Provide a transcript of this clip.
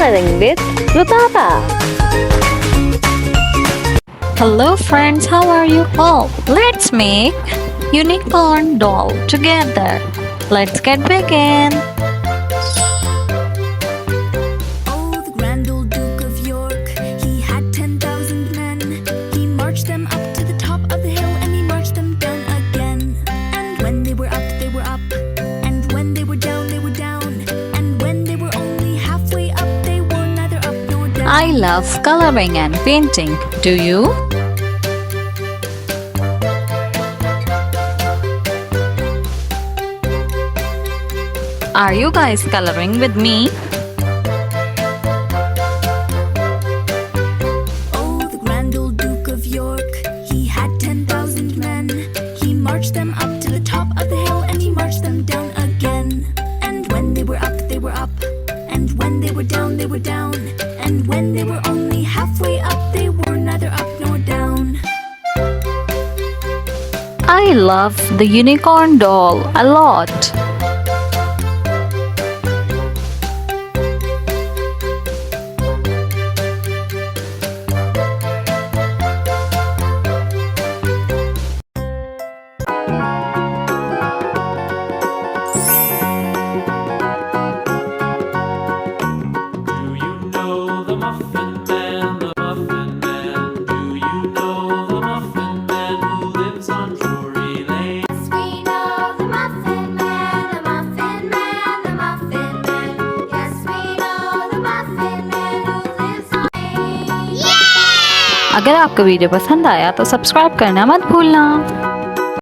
Coloring with Rutaba. Hello friends, how are you all? Let's make unicorn doll together. Let's get begin. Oh, the grand old Duke of York, he had 10,000 men. He marched them up to the top of the hill and he marched them down again. And when they were up, they were up. And when they were down, they were down. And when they were only halfway up, they were neither up nor down. I love coloring and painting. Do you? Are you guys coloring with me? Oh, the grand old Duke of York, he had 10,000 men. He marched them up to the top of the hill and he marched them down again. And when they were up, they were up. And when they were down, they were down. And when they were only halfway up, they were neither up nor down. I love the unicorn doll a lot. अगर आपको video पसंद आया तो subscribe करना मत भूलना।